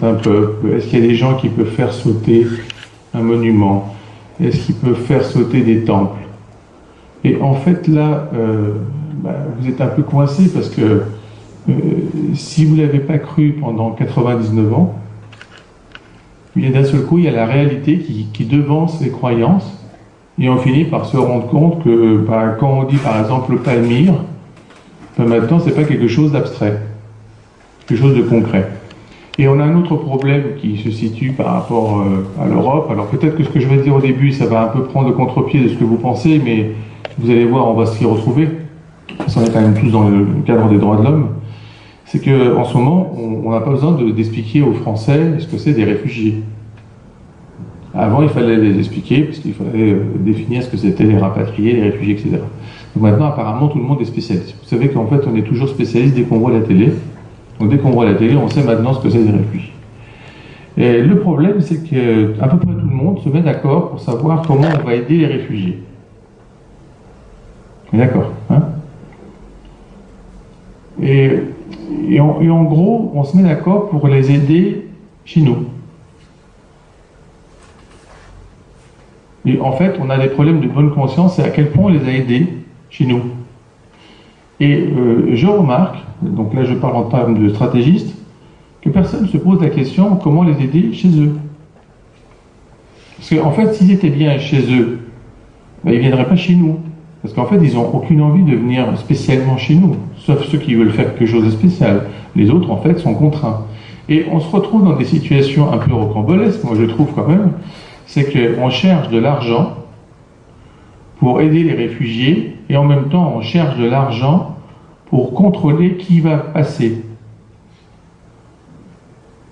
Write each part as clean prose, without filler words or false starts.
un peuple? Est-ce qu'il y a des gens qui peuvent faire sauter un monument? Est-ce qu'ils peuvent faire sauter des temples? Et en fait, là, vous êtes un peu coincé parce que si vous ne l'avez pas cru pendant 99 ans, bien d'un seul coup, il y a la réalité qui devance les croyances et on finit par se rendre compte que quand on dit par exemple le Palmyre, maintenant, ce n'est pas quelque chose d'abstrait, quelque chose de concret. Et on a un autre problème qui se situe par rapport à l'Europe. Alors peut-être que ce que je vais dire au début, ça va un peu prendre le contre-pied de ce que vous pensez, mais vous allez voir, on va s'y retrouver. Parce qu'on est quand même tous dans le cadre des droits de l'homme. C'est qu'en ce moment, on n'a pas besoin d'expliquer aux Français ce que c'est des réfugiés. Avant, il fallait les expliquer, parce qu'il fallait définir ce que c'était les rapatriés, les réfugiés, etc. Donc maintenant, apparemment, tout le monde est spécialiste. Vous savez qu'en fait, on est toujours spécialiste dès qu'on voit la télé. Donc dès qu'on voit la télé, on sait maintenant ce que c'est des réfugiés. Et le problème, c'est qu'à peu près tout le monde se met d'accord pour savoir comment on va aider les réfugiés. D'accord, hein? Et en gros, on se met d'accord pour les aider chez nous. Et en fait, on a des problèmes de bonne conscience, c'est à quel point on les a aidés chez nous. Et je remarque, donc là je parle en termes de stratégiste, que personne ne se pose la question comment les aider chez eux. Parce qu'en fait, s'ils étaient bien chez eux, ils ne viendraient pas chez nous. Parce qu'en fait, ils n'ont aucune envie de venir spécialement chez nous, sauf ceux qui veulent faire quelque chose de spécial. Les autres, en fait, sont contraints. Et on se retrouve dans des situations un peu rocambolesques, moi je trouve quand même, c'est qu'on cherche de l'argent pour aider les réfugiés, et en même temps, on cherche de l'argent pour contrôler qui va passer.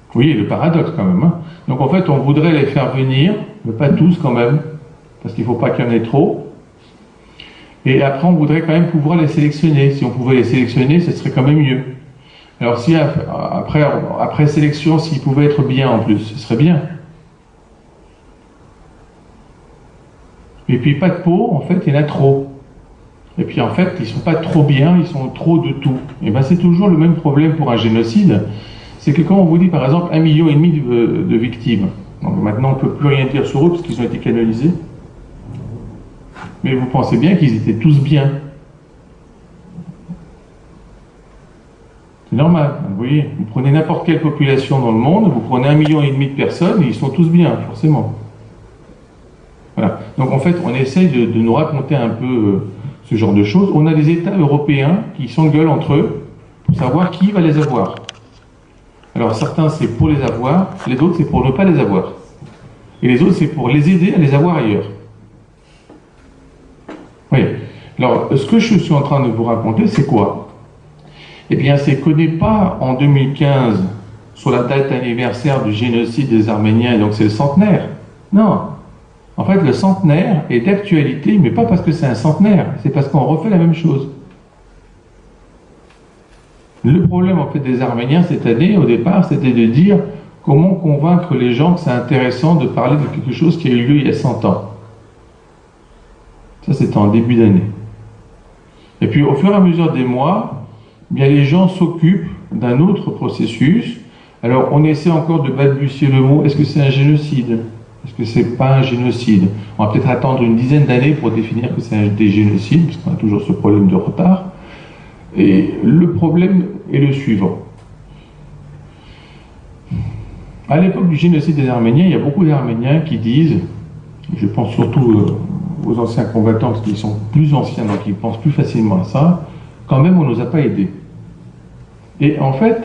Vous voyez le paradoxe quand même. Hein. Donc en fait, on voudrait les faire venir, mais pas tous quand même, parce qu'il ne faut pas qu'il y en ait trop. Et après, on voudrait quand même pouvoir les sélectionner. Si on pouvait les sélectionner, ce serait quand même mieux. Alors si après sélection, s'ils pouvaient être bien en plus, ce serait bien. Et puis pas de peau, en fait, il y en a trop. Et puis en fait, ils ne sont pas trop bien, ils sont trop de tout. Et bien c'est toujours le même problème pour un génocide. C'est que quand on vous dit par exemple 1,5 million de victimes, donc maintenant on ne peut plus rien dire sur eux parce qu'ils ont été canonisés, mais vous pensez bien qu'ils étaient tous bien. C'est normal, vous voyez, vous prenez n'importe quelle population dans le monde, vous prenez 1,5 million de personnes et ils sont tous bien, forcément. Voilà. Donc en fait, on essaye de nous raconter un peu ce genre de choses. On a des États européens qui s'engueulent entre eux pour savoir qui va les avoir. Alors certains c'est pour les avoir, les autres c'est pour ne pas les avoir. Et les autres c'est pour les aider à les avoir ailleurs. Oui. Alors ce que je suis en train de vous raconter, c'est quoi? Eh bien c'est qu'on n'est pas en 2015 sur la date anniversaire du génocide des Arméniens, et donc c'est le centenaire. Non. En fait, le centenaire est d'actualité, mais pas parce que c'est un centenaire, c'est parce qu'on refait la même chose. Le problème en fait des Arméniens cette année, au départ, c'était de dire comment convaincre les gens que c'est intéressant de parler de quelque chose qui a eu lieu il y a 100 ans. Ça, c'était en début d'année. Et puis, au fur et à mesure des mois, bien, les gens s'occupent d'un autre processus. Alors, on essaie encore de balbutier le mot, est-ce que c'est un génocide ? Est-ce que c'est pas un génocide? On va peut-être attendre une dizaine d'années pour définir que c'est des génocides, parce qu'on a toujours ce problème de retard. Et le problème est le suivant. À l'époque du génocide des Arméniens, il y a beaucoup d'Arméniens qui disent, je pense surtout aux anciens combattants, parce qu'ils sont plus anciens, donc ils pensent plus facilement à ça, quand même on ne nous a pas aidés. Et en fait,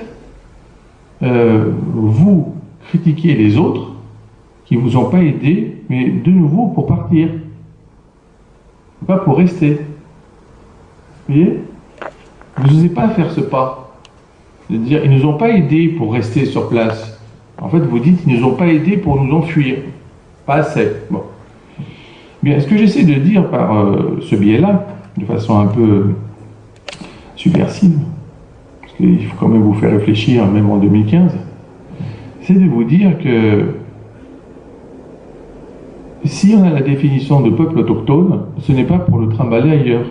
vous critiquez les autres, qui ne vous ont pas aidé, mais de nouveau pour partir. Pas pour rester. Vous voyez? Vous n'osez pas faire ce pas. De dire, ils ne nous ont pas aidés pour rester sur place. En fait, vous dites, ils ne nous ont pas aidés pour nous enfuir. Pas assez. Bon. Bien, ce que j'essaie de dire par ce biais-là, de façon un peu subversive, parce qu'il faut quand même vous faire réfléchir, même en 2015, c'est de vous dire que si on a la définition de peuple autochtone, ce n'est pas pour le trimballer ailleurs.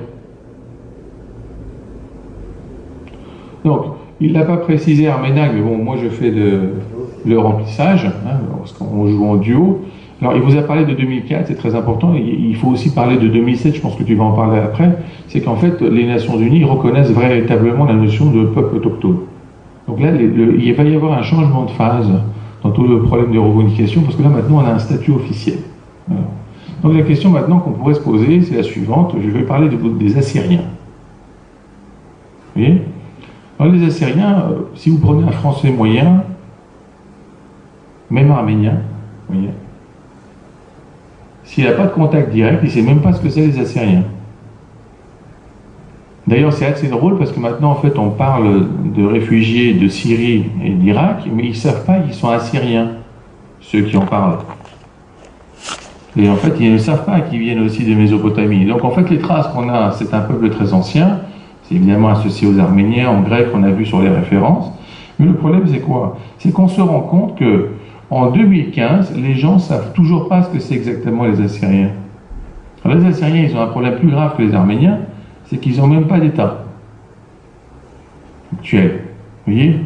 Donc, il ne l'a pas précisé Arménag, mais bon, moi je fais de le remplissage, hein, lorsqu'on joue en duo. Alors, il vous a parlé de 2004, c'est très important. Il faut aussi parler de 2007, je pense que tu vas en parler après. C'est qu'en fait, les Nations Unies reconnaissent véritablement la notion de peuple autochtone. Donc là, il va y avoir un changement de phase dans tout le problème de revendication, parce que là, maintenant, on a un statut officiel. Voilà. Donc la question maintenant qu'on pourrait se poser, c'est la suivante. Je vais parler des Assyriens. Vous voyez? Alors les Assyriens, si vous prenez un Français moyen, même arménien, vous voyez, s'il n'a pas de contact direct, il ne sait même pas ce que c'est les Assyriens. D'ailleurs, c'est assez drôle parce que maintenant, en fait, on parle de réfugiés de Syrie et d'Irak, mais ils ne savent pas qu'ils sont Assyriens, ceux qui en parlent. Et en fait, ils ne savent pas qu'ils viennent aussi de Mésopotamie. Donc, en fait, les traces qu'on a, c'est un peuple très ancien. C'est évidemment associé aux Arméniens, en grec, on a vu sur les références. Mais le problème, c'est quoi? C'est qu'on se rend compte que en 2015, les gens ne savent toujours pas ce que c'est exactement les Assyriens. Alors, les Assyriens, ils ont un problème plus grave que les Arméniens, c'est qu'ils n'ont même pas d'État actuel. Vous voyez?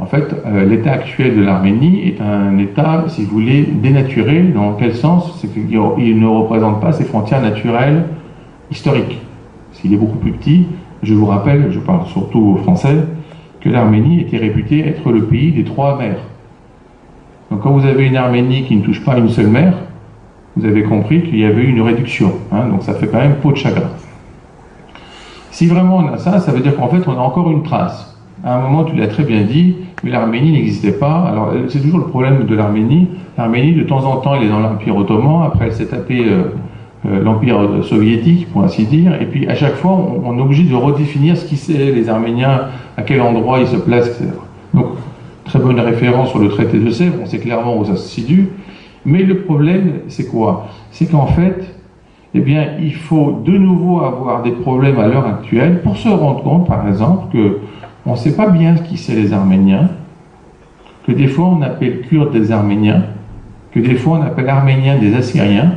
En fait, l'état actuel de l'Arménie est un état, si vous voulez, dénaturé. Dans quel sens? C'est qu'il ne représente pas ses frontières naturelles historiques. S'il est beaucoup plus petit, je vous rappelle, je parle surtout aux Français, que l'Arménie était réputée être le pays des 3 mers. Donc quand vous avez une Arménie qui ne touche pas une seule mer, vous avez compris qu'il y avait eu une réduction. Hein, donc ça fait quand même peau de chagrin. Si vraiment on a ça, ça veut dire qu'en fait on a encore une trace. À un moment, tu l'as très bien dit, mais l'Arménie n'existait pas. Alors, c'est toujours le problème de l'Arménie. L'Arménie, de temps en temps, elle est dans l'Empire ottoman. Après, elle s'est tapée l'Empire soviétique, pour ainsi dire. Et puis, à chaque fois, on est obligé de redéfinir ce qui c'est les Arméniens, à quel endroit ils se placent, etc. Donc, très bonne référence sur le traité de Sèvres. On sait clairement où ça se situe. Mais le problème, c'est quoi? C'est qu'en fait, eh bien, il faut de nouveau avoir des problèmes à l'heure actuelle pour se rendre compte, par exemple, que on ne sait pas bien qui c'est les Arméniens, que des fois on appelle Kurdes des Arméniens, que des fois on appelle Arméniens des Assyriens,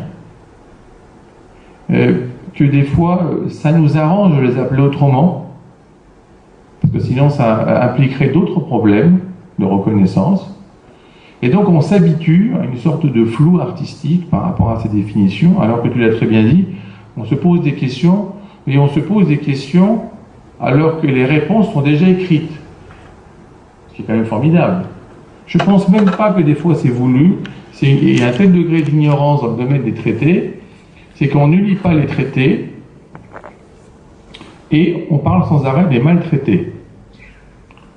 que des fois ça nous arrange de les appeler autrement, parce que sinon ça impliquerait d'autres problèmes de reconnaissance. Et donc on s'habitue à une sorte de flou artistique par rapport à ces définitions, alors que tu l'as très bien dit, on se pose des questions, et on se pose des questions alors que les réponses sont déjà écrites. Ce qui est quand même formidable. Je ne pense même pas que des fois c'est voulu. Il y a un tel degré d'ignorance dans le domaine des traités, c'est qu'on ne lit pas les traités et on parle sans arrêt des maltraités.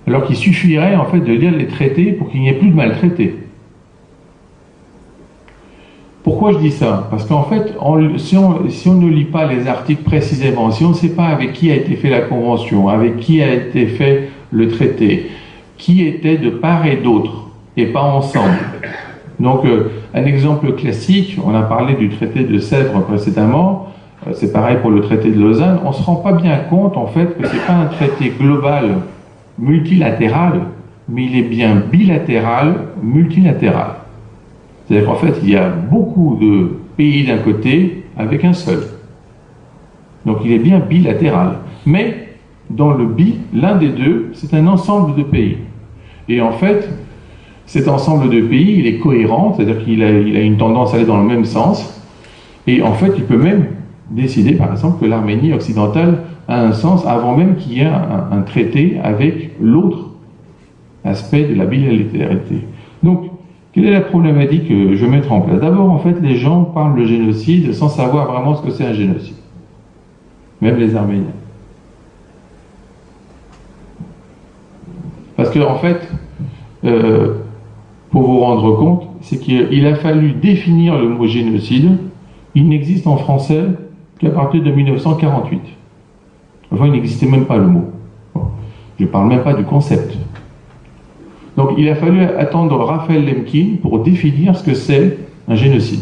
Alors qu'il suffirait en fait de lire les traités pour qu'il n'y ait plus de maltraités. Pourquoi je dis ça? Parce qu'en fait, si on ne lit pas les articles précisément, si on ne sait pas avec qui a été fait la convention, avec qui a été fait le traité, qui était de part et d'autre, et pas ensemble. Donc, un exemple classique, on a parlé du traité de Sèvres précédemment, c'est pareil pour le traité de Lausanne, on ne se rend pas bien compte en fait que ce n'est pas un traité global, multilatéral, mais il est bien bilatéral, multilatéral. C'est-à-dire qu'en fait, il y a beaucoup de pays d'un côté avec un seul. Donc il est bien bilatéral. Mais dans le l'un des deux, c'est un ensemble de pays. Et en fait, cet ensemble de pays, il est cohérent, c'est-à-dire qu'il a une tendance à aller dans le même sens. Et en fait, il peut même décider, par exemple, que l'Arménie occidentale a un sens avant même qu'il y ait un traité avec l'autre aspect de la bilatéralité. Donc, quelle est la problématique que je vais mettre en place? D'abord, en fait, les gens parlent de génocide sans savoir vraiment ce que c'est un génocide. Même les Arméniens. Parce que, en fait, pour vous rendre compte, c'est qu'il a fallu définir le mot génocide. Il n'existe en français qu'à partir de 1948. Enfin, il n'existait même pas le mot. Bon. Je ne parle même pas du concept. Donc il a fallu attendre Raphaël Lemkin pour définir ce que c'est un génocide.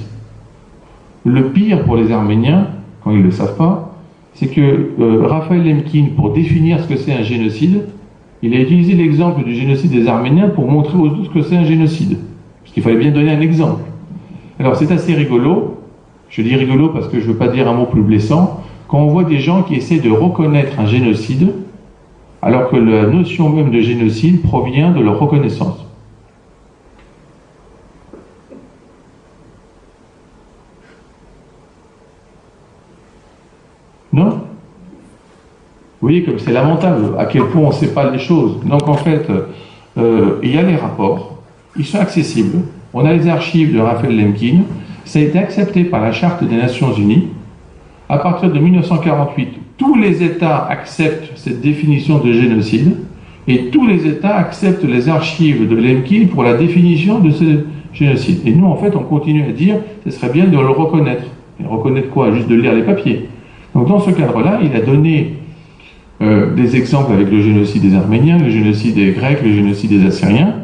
Le pire pour les Arméniens, quand ils ne le savent pas, c'est que Raphaël Lemkin, pour définir ce que c'est un génocide, il a utilisé l'exemple du génocide des Arméniens pour montrer aux autres ce que c'est un génocide. Parce qu'il fallait bien donner un exemple. Alors c'est assez rigolo, je dis rigolo parce que je ne veux pas dire un mot plus blessant, quand on voit des gens qui essaient de reconnaître un génocide, alors que la notion même de génocide provient de leur reconnaissance. Non? Vous voyez comme c'est lamentable, à quel point on ne sait pas les choses. Donc en fait, il y a les rapports, ils sont accessibles. On a les archives de Raphaël Lemkin. Ça a été accepté par la Charte des Nations Unies. À partir de 1948, tous les États acceptent cette définition de génocide et tous les États acceptent les archives de Lemkin pour la définition de ce génocide. Et nous, en fait, on continue à dire que ce serait bien de le reconnaître. Et reconnaître quoi? Juste de lire les papiers. Donc dans ce cadre-là, il a donné des exemples avec le génocide des Arméniens, le génocide des Grecs, le génocide des Assyriens,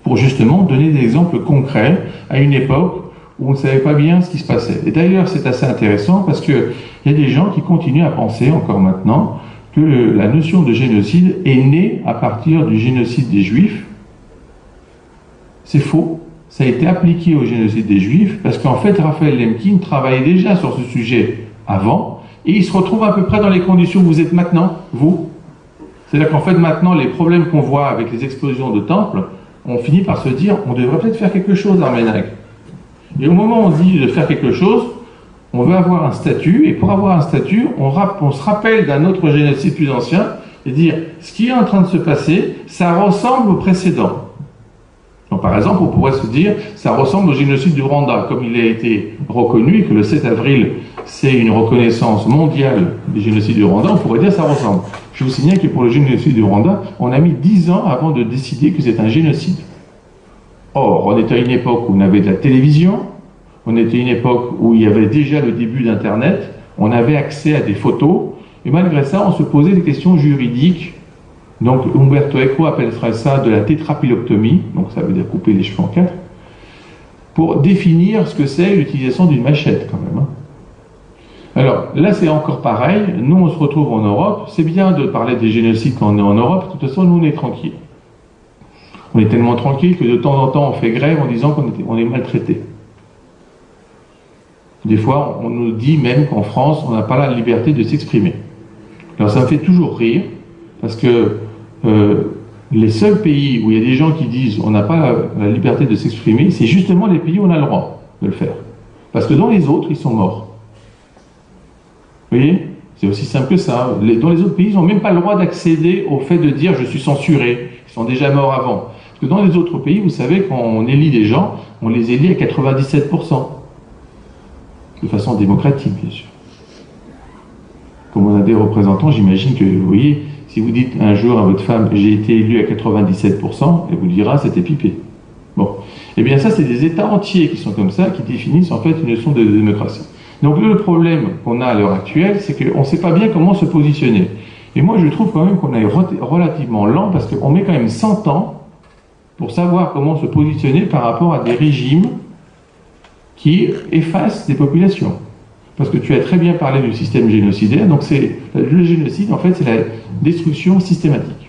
pour justement donner des exemples concrets à une époque où on ne savait pas bien ce qui se passait. Et d'ailleurs, c'est assez intéressant parce qu'il y a des gens qui continuent à penser, encore maintenant, que la notion de génocide est née à partir du génocide des Juifs. C'est faux. Ça a été appliqué au génocide des Juifs parce qu'en fait, Raphaël Lemkin travaillait déjà sur ce sujet avant et il se retrouve à peu près dans les conditions où vous êtes maintenant, vous. C'est-à-dire qu'en fait, maintenant, les problèmes qu'on voit avec les explosions de temples, on finit par se dire, on devrait peut-être faire quelque chose, Arménag. Et au moment où on dit de faire quelque chose, on veut avoir un statut, et pour avoir un statut, on se rappelle d'un autre génocide plus ancien, et dire, ce qui est en train de se passer, ça ressemble au précédent. Donc, par exemple, on pourrait se dire, ça ressemble au génocide du Rwanda, comme il a été reconnu, et que le 7 avril, c'est une reconnaissance mondiale du génocide du Rwanda, on pourrait dire ça ressemble. Je vous signale que pour le génocide du Rwanda, on a mis 10 ans avant de décider que c'est un génocide. Or, on était à une époque où on avait de la télévision, on était à une époque où il y avait déjà le début d'Internet, on avait accès à des photos, et malgré ça, on se posait des questions juridiques. Donc, Umberto Eco appellerait ça de la tétrapyloctomie, donc ça veut dire couper les cheveux en 4, pour définir ce que c'est l'utilisation d'une machette, quand même. Alors, là, c'est encore pareil. Nous, on se retrouve en Europe. C'est bien de parler des génocides quand on est en Europe. De toute façon, nous, on est tranquille. On est tellement tranquille que de temps en temps, on fait grève en disant qu'on est maltraité. Des fois, on nous dit même qu'en France, on n'a pas la liberté de s'exprimer. Alors, ça me fait toujours rire, parce que les seuls pays où il y a des gens qui disent on n'a pas la liberté de s'exprimer, c'est justement les pays où on a le droit de le faire. Parce que dans les autres, ils sont morts. Vous voyez? C'est aussi simple que ça. Dans les autres pays, ils n'ont même pas le droit d'accéder au fait de dire je suis censuré. Ils sont déjà morts avant. Parce que dans les autres pays, vous savez, quand on élit des gens, on les élit à 97%. De façon démocratique, bien sûr. Comme on a des représentants, j'imagine que, vous voyez, si vous dites un jour à votre femme j'ai été élu à 97%, elle vous dira c'était pipé. Bon. Eh bien ça, c'est des États entiers qui sont comme ça, qui définissent en fait une notion de démocratie. Donc le problème qu'on a à l'heure actuelle, c'est qu'on ne sait pas bien comment se positionner. Et moi, je trouve quand même qu'on est relativement lent, parce qu'on met quand même 100 ans pour savoir comment se positionner par rapport à des régimes qui effacent des populations. Parce que tu as très bien parlé du système génocidaire, donc le génocide, en fait, c'est la destruction systématique.